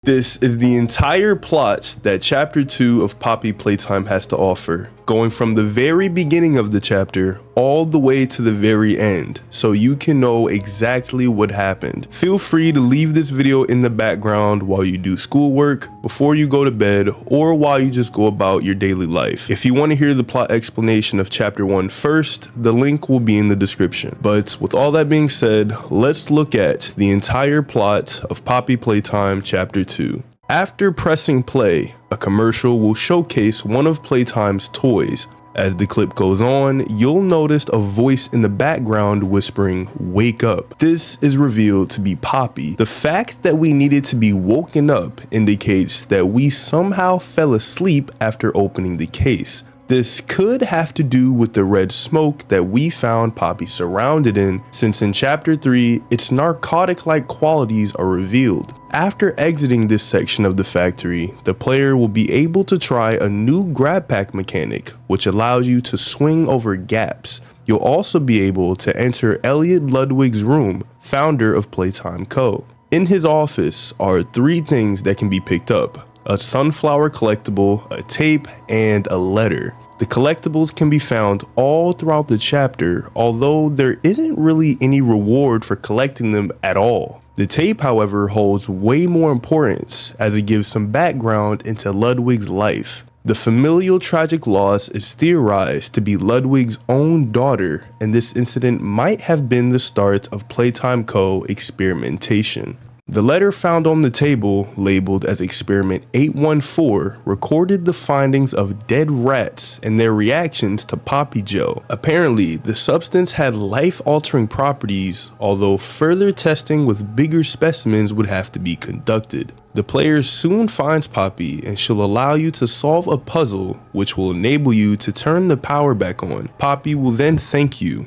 This is the entire plot that Chapter 2 of Poppy Playtime has to offer, going from the very beginning of the chapter all the way to the very end, so you can know exactly what happened. Feel free to leave this video in the background while you do schoolwork, before you go to bed, or while you just go about your daily life. If you want to hear the plot explanation of Chapter 1 first, the link will be in the description. But with all that being said, let's look at the entire plot of Poppy Playtime Chapter 2. After pressing play, a commercial will showcase one of Playtime's toys. As the clip goes on, you'll notice a voice in the background whispering, "Wake up." This is revealed to be Poppy. The fact that we needed to be woken up indicates that we somehow fell asleep after opening the case. This could have to do with the red smoke that we found Poppy surrounded in, since in Chapter 3, its narcotic-like qualities are revealed. After exiting this section of the factory, the player will be able to try a new grab pack mechanic, which allows you to swing over gaps. You'll also be able to enter Elliot Ludwig's room, founder of Playtime Co. In his office are 3 things that can be picked up: a sunflower collectible, a tape, and a letter. The collectibles can be found all throughout the chapter, although there isn't really any reward for collecting them at all. The tape, however, holds way more importance as it gives some background into Ludwig's life. The familial tragic loss is theorized to be Ludwig's own daughter, and this incident might have been the start of Playtime Co. experimentation. The letter found on the table, labeled as Experiment 814, recorded the findings of dead rats and their reactions to Poppy Gel. Apparently, the substance had life-altering properties, although further testing with bigger specimens would have to be conducted. The player soon finds Poppy, and she'll allow you to solve a puzzle, which will enable you to turn the power back on. Poppy will then thank you.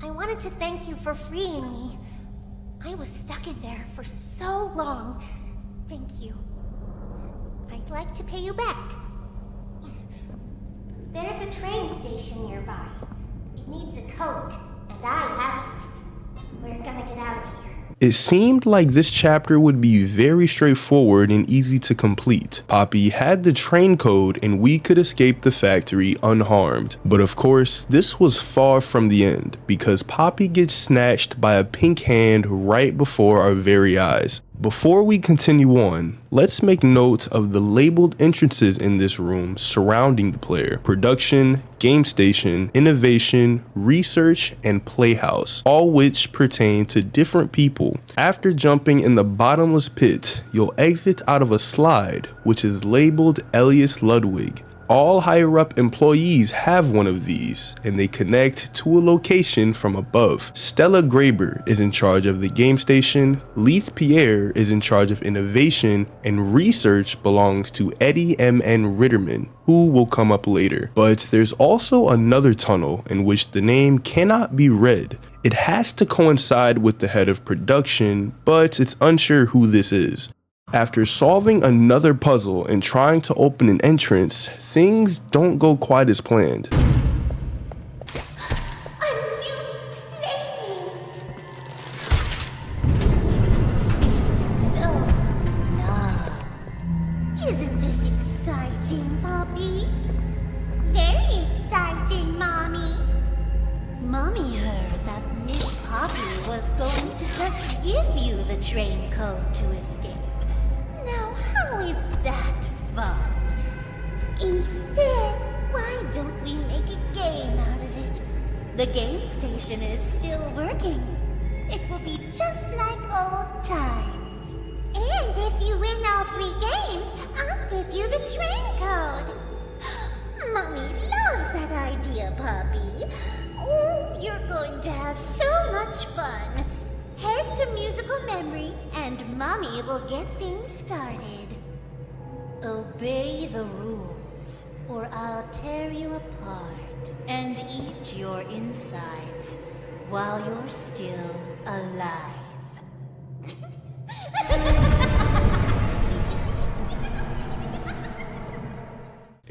I wanted to thank you for freeing me. I was stuck in there for so long. Thank you. I'd like to pay you back. There's a train station nearby. It needs a code, and I have it. We're gonna get out of here. It seemed like this chapter would be very straightforward and easy to complete. Poppy had the train code and we could escape the factory unharmed. But of course, this was far from the end, because Poppy gets snatched by a pink hand right before our very eyes. Before we continue on, let's make note of the labeled entrances in this room surrounding the player: production, game station, innovation, research, and playhouse, all which pertain to different people. After jumping in the bottomless pit, you'll exit out of a slide, which is labeled Elliot Ludwig. All higher up employees have one of these, and they connect to a location from above. Stella Graber is in charge of the game station, Leith Pierre is in charge of innovation, and research belongs to Eddie M.N. Ritterman, who will come up later. But there's also another tunnel in which the name cannot be read. It has to coincide with the head of production, but it's unsure who this is. After solving another puzzle and trying to open an entrance, things don't go quite as planned. A new playmate! It's been so long. Isn't this exciting, Poppy? Very exciting, Mommy. Mommy heard that Miss Poppy was going to just give you the train code to escape. Now, how is that fun? Instead, why don't we make a game out of it? The game station is still working. It will be just like old times. And if you win all 3 games, I'll give you the train code. Mommy loves that idea, Poppy. Oh, you're going to have so much fun. Head to musical memory, and Mommy will get things started. Obey the rules, or I'll tear you apart and eat your insides while you're still alive.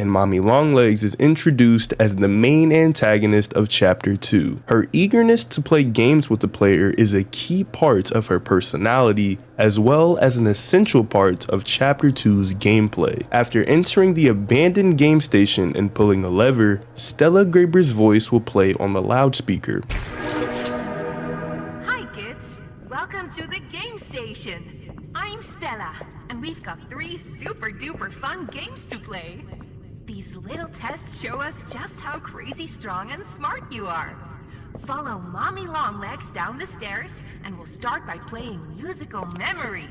and Mommy Longlegs is introduced as the main antagonist of Chapter 2. Her eagerness to play games with the player is a key part of her personality, as well as an essential part of Chapter 2's gameplay. After entering the abandoned game station and pulling a lever, Stella Graber's voice will play on the loudspeaker. Hi kids, welcome to the game station. I'm Stella, and we've got 3 super duper fun games to play. These little tests show us just how crazy strong and smart you are. Follow Mommy Longlegs down the stairs, and we'll start by playing Musical Memory.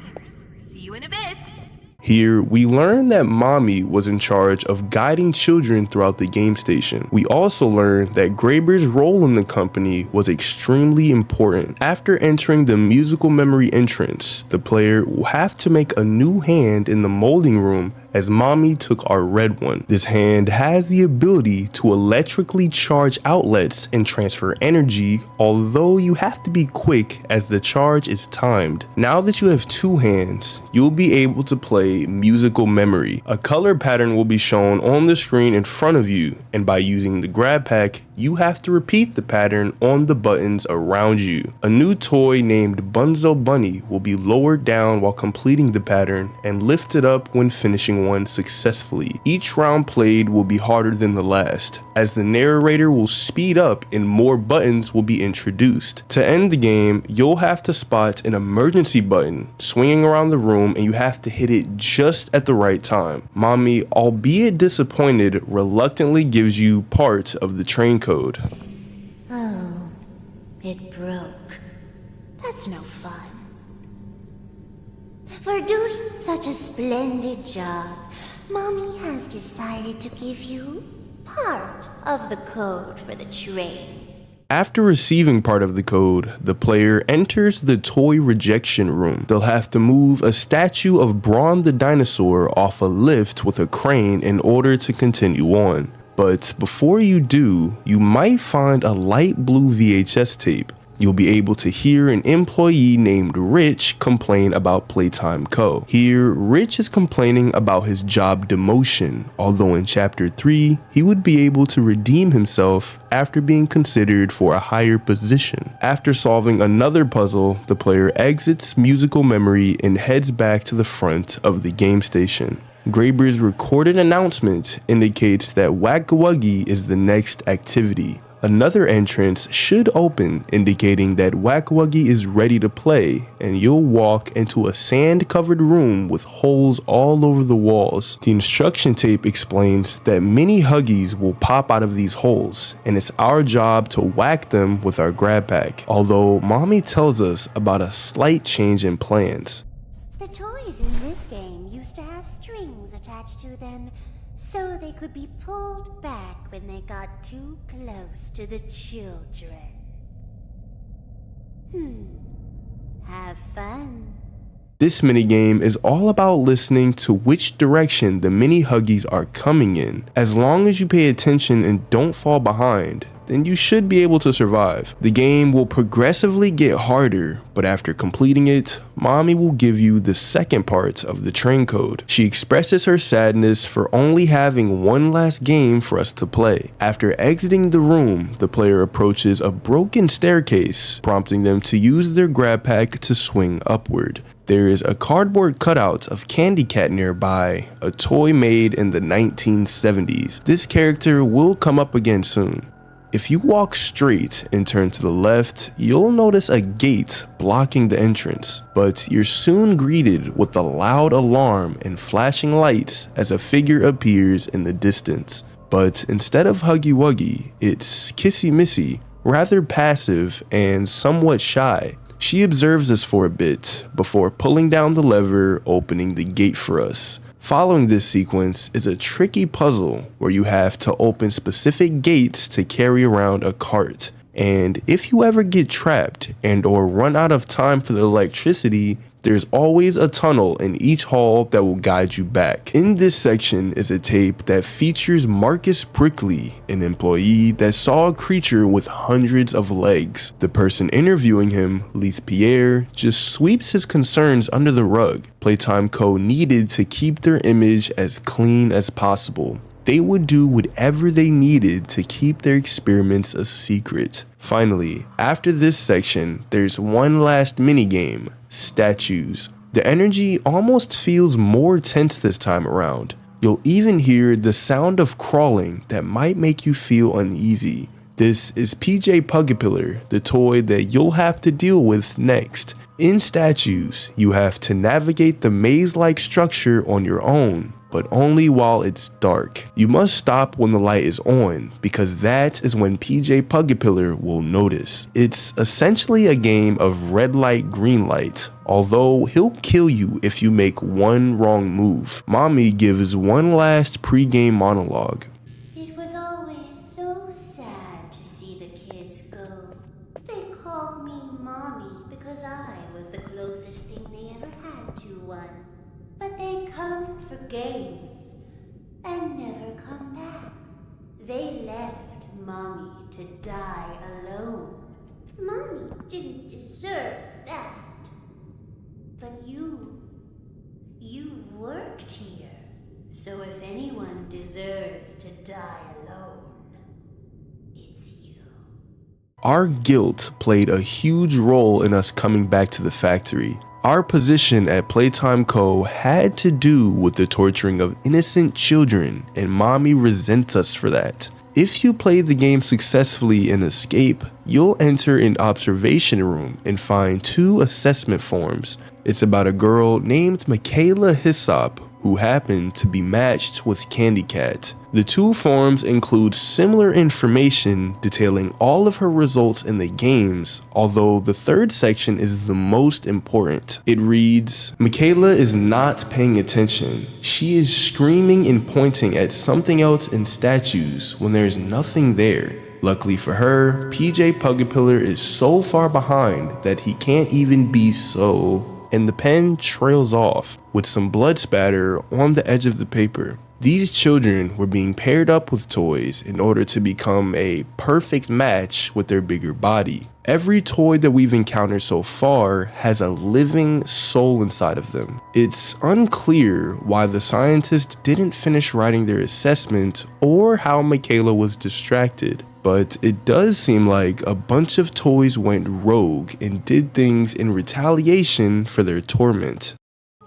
See you in a bit. Here, we learn that Mommy was in charge of guiding children throughout the game station. We also learn that Graber's role in the company was extremely important. After entering the musical memory entrance, the player will have to make a new hand in the molding room as Mommy took our red one. This hand has the ability to electrically charge outlets and transfer energy, although you have to be quick as the charge is timed. Now that you have 2 hands, you'll be able to play musical memory. A color pattern will be shown on the screen in front of you, and by using the grab pack, you have to repeat the pattern on the buttons around you. A new toy named Bunzo Bunny will be lowered down while completing the pattern and lifted up when finishing one successfully. Each round played will be harder than the last, as the narrator will speed up and more buttons will be introduced. To end the game, you'll have to spot an emergency button swinging around the room, and you have to hit it just at the right time. Mommy, albeit disappointed, reluctantly gives you part of the train code. Oh, it broke. That's no fun. For doing such a splendid job, Mommy has decided to give you part of the code for the train. After receiving part of the code, the player enters the toy rejection room. They'll have to move a statue of Brawn the dinosaur off a lift with a crane in order to continue on. But before you do, you might find a light blue VHS tape. You'll be able to hear an employee named Rich complain about Playtime Co. Here, Rich is complaining about his job demotion, although in Chapter 3, he would be able to redeem himself after being considered for a higher position. After solving another puzzle, the player exits musical memory and heads back to the front of the game station. Graber's recorded announcement indicates that Wack-a-Wuggie is the next activity. Another entrance should open, indicating that Wack-a-Wuggie is ready to play, and you'll walk into a sand-covered room with holes all over the walls. The instruction tape explains that many Huggies will pop out of these holes, and it's our job to whack them with our grab pack, although Mommy tells us about a slight change in plans. The toys in this game used to have strings attached to them, so they could be pulled back when they got too close to the children. Have fun. This minigame is all about listening to which direction the mini Huggies are coming in. As long as you pay attention and don't fall behind, then you should be able to survive. The game will progressively get harder, but after completing it, Mommy will give you the second part of the train code. She expresses her sadness for only having one last game for us to play. After exiting the room, the player approaches a broken staircase, prompting them to use their grab pack to swing upward. There is a cardboard cutout of Candy Cat nearby, a toy made in the 1970s. This character will come up again soon. If you walk straight and turn to the left, you'll notice a gate blocking the entrance, but you're soon greeted with a loud alarm and flashing lights as a figure appears in the distance. But instead of Huggy Wuggy, it's Kissy Missy, rather passive and somewhat shy. She observes us for a bit before pulling down the lever, opening the gate for us. Following this sequence is a tricky puzzle where you have to open specific gates to carry around a cart. And if you ever get trapped and or run out of time for the electricity, there's always a tunnel in each hall that will guide you back. In this section is a tape that features Marcus Brickley, an employee that saw a creature with hundreds of legs. The person interviewing him, Leith Pierre, just sweeps his concerns under the rug. Playtime Co. needed to keep their image as clean as possible. They would do whatever they needed to keep their experiments a secret. Finally, after this section, there's one last minigame, statues. The energy almost feels more tense this time around. You'll even hear the sound of crawling that might make you feel uneasy. This is PJ Pugapillar, the toy that you'll have to deal with next. In statues, you have to navigate the maze-like structure on your own, but only while it's dark. You must stop when the light is on, because that is when PJ Pugapillar will notice. It's essentially a game of red light, green light, although he'll kill you if you make one wrong move. Mommy gives one last pre-game monologue. It was always so sad to see the kids go. They called me Mommy because I was the closest thing they ever had to one. But they come for games and never come back. They left Mommy to die alone. Mommy didn't deserve that. But you worked here. So if anyone deserves to die alone, it's you. Our guilt played a huge role in us coming back to the factory. Our position at Playtime Co. had to do with the torturing of innocent children, and Mommy resents us for that. If you play the game successfully and escape, you'll enter an observation room and find 2 assessment forms. It's about a girl named Michaela Hyssop, who happened to be matched with Candy Cat. The 2 forms include similar information detailing all of her results in the games, although the 3rd section is the most important. It reads, Michaela is not paying attention. She is screaming and pointing at something else in statues when there's nothing there. Luckily for her, PJ Pugapillar is so far behind that he can't even be so, and the pen trails off with some blood spatter on the edge of the paper. These children were being paired up with toys in order to become a perfect match with their bigger body. Every toy that we've encountered so far has a living soul inside of them. It's unclear why the scientists didn't finish writing their assessment or how Michaela was distracted, but it does seem like a bunch of toys went rogue and did things in retaliation for their torment.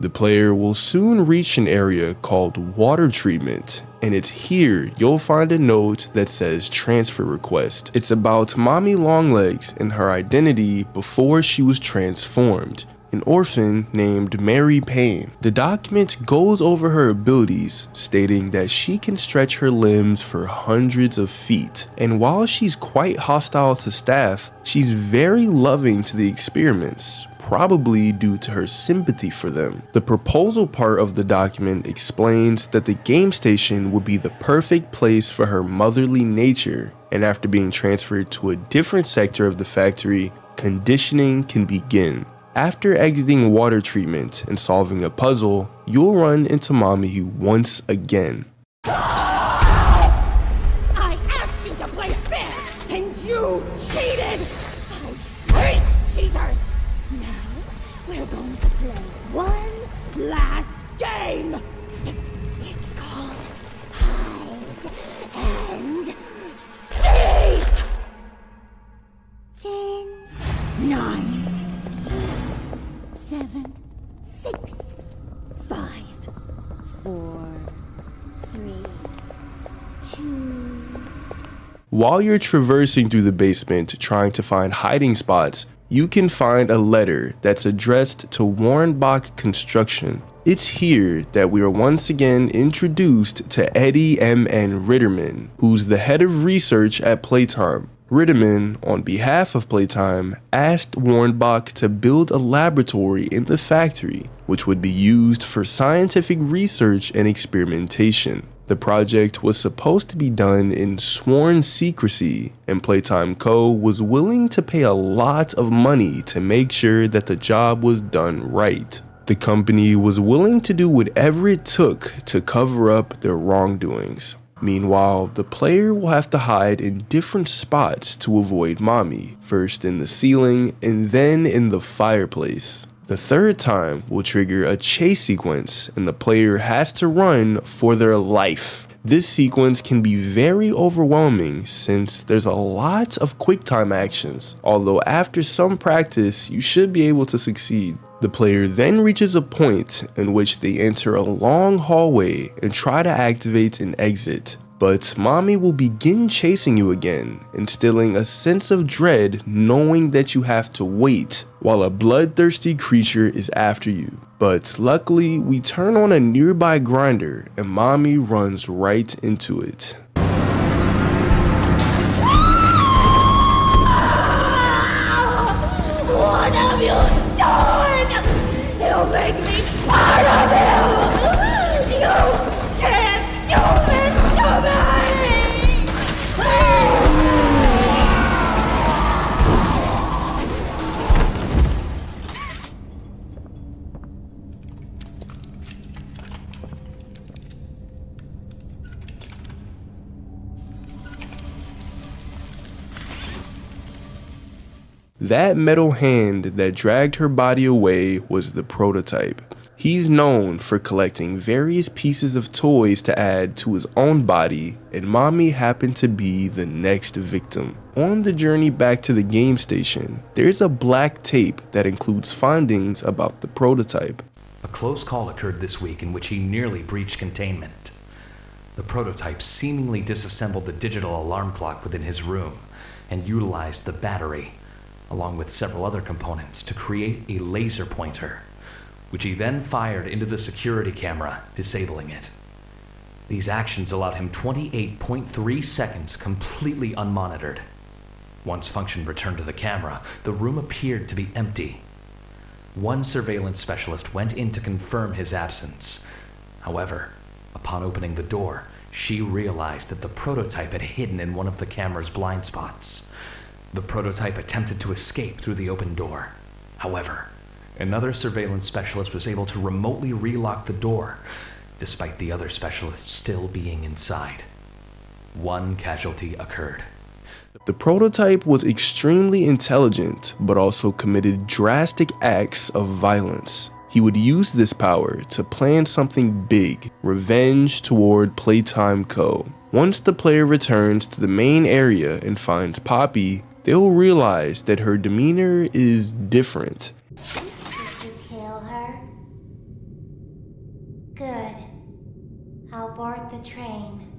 The player will soon reach an area called water treatment, and it's here you'll find a note that says transfer request. It's about Mommy Longlegs and her identity before she was transformed, an orphan named Mary Payne. The document goes over her abilities, stating that she can stretch her limbs for hundreds of feet, and while she's quite hostile to staff, she's very loving to the experiments, probably due to her sympathy for them. The proposal part of the document explains that the game station would be the perfect place for her motherly nature, and after being transferred to a different sector of the factory, conditioning can begin. After exiting water treatment and solving a puzzle, you'll run into Mommy once again. I asked you to play fair, and you cheated! I hate cheaters! Now, we're going to play one last game! It's called Hide and Seek! 10, 9, 7, 6, 5, 4, 3, 2... While you're traversing through the basement trying to find hiding spots, you can find a letter that's addressed to Warrenbach Construction. It's here that we are once again introduced to Eddie M.N. Ritterman, who's the head of research at Playtime. Ritterman, on behalf of Playtime, asked Warrenbach to build a laboratory in the factory, which would be used for scientific research and experimentation. The project was supposed to be done in sworn secrecy, and Playtime Co. was willing to pay a lot of money to make sure that the job was done right. The company was willing to do whatever it took to cover up their wrongdoings. Meanwhile, the player will have to hide in different spots to avoid Mommy, first in the ceiling and then in the fireplace. The third time will trigger a chase sequence and the player has to run for their life. This sequence can be very overwhelming since there's a lot of quick-time actions, although after some practice, you should be able to succeed. The player then reaches a point in which they enter a long hallway and try to activate an exit. But mommy will begin chasing you again, instilling a sense of dread knowing that you have to wait while a bloodthirsty creature is after you. But luckily, we turn on a nearby grinder and mommy runs right into it. What have you done? You make me part of you! You can't do this to me! That metal hand that dragged her body away was the prototype. He's known for collecting various pieces of toys to add to his own body, and mommy happened to be the next victim. On the journey back to the game station, there's a black tape that includes findings about the prototype. A close call occurred this week in which he nearly breached containment. The prototype seemingly disassembled the digital alarm clock within his room and utilized the battery, along with several other components, to create a laser pointer, which he then fired into the security camera, disabling it. These actions allowed him 28.3 seconds completely unmonitored. Once function returned to the camera, the room appeared to be empty. One surveillance specialist went in to confirm his absence. However, upon opening the door, she realized that the prototype had hidden in one of the camera's blind spots. The prototype attempted to escape through the open door. However, another surveillance specialist was able to remotely relock the door, despite the other specialists still being inside. One casualty occurred. The prototype was extremely intelligent, but also committed drastic acts of violence. He would use this power to plan something big, revenge toward Playtime Co. Once the player returns to the main area and finds Poppy, they'll realize that her demeanor is different. Did you kill her? Good. I'll board the train.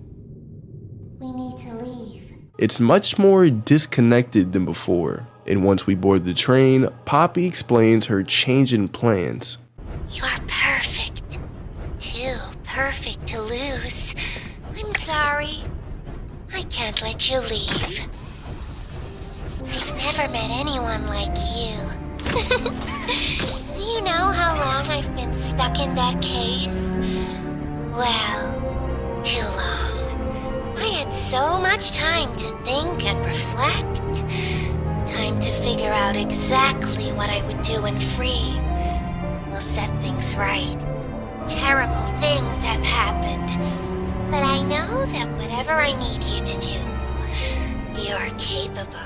We need to leave. It's much more disconnected than before, and once we board the train, Poppy explains her change in plans. You're perfect. Too perfect to lose. I'm sorry. I can't let you leave. I've never met anyone like you. Do you know how long I've been stuck in that case? Well, too long. I had so much time to think and reflect. Time to figure out exactly what I would do when free. We'll set things right. Terrible things have happened. But I know that whatever I need you to do, you're capable.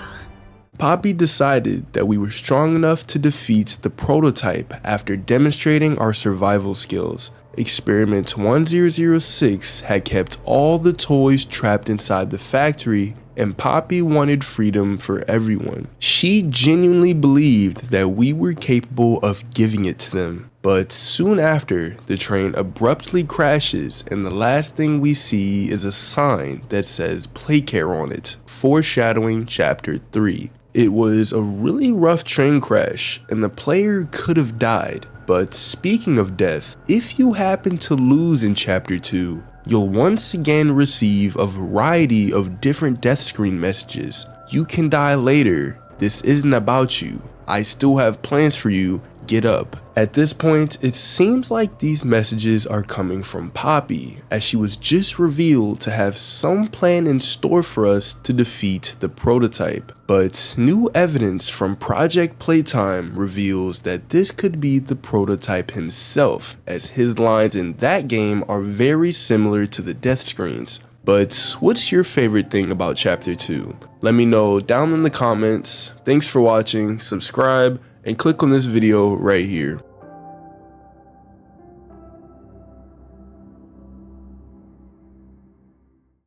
Poppy decided that we were strong enough to defeat the prototype after demonstrating our survival skills. Experiment 1006 had kept all the toys trapped inside the factory, and Poppy wanted freedom for everyone. She genuinely believed that we were capable of giving it to them. But soon after, the train abruptly crashes, and the last thing we see is a sign that says Playcare on it, foreshadowing Chapter 3. It was a really rough train crash, and the player could have died. But speaking of death, if you happen to lose in Chapter 2, you'll once again receive a variety of different death screen messages. You can die later. This isn't about you. I still have plans for you. Get up. At this point, it seems like these messages are coming from Poppy, as she was just revealed to have some plan in store for us to defeat the prototype. But new evidence from Project Playtime reveals that this could be the prototype himself, as his lines in that game are very similar to the death screens. But what's your favorite thing about Chapter 2? Let me know down in the comments. Thanks for watching, subscribe, and click on this video right here.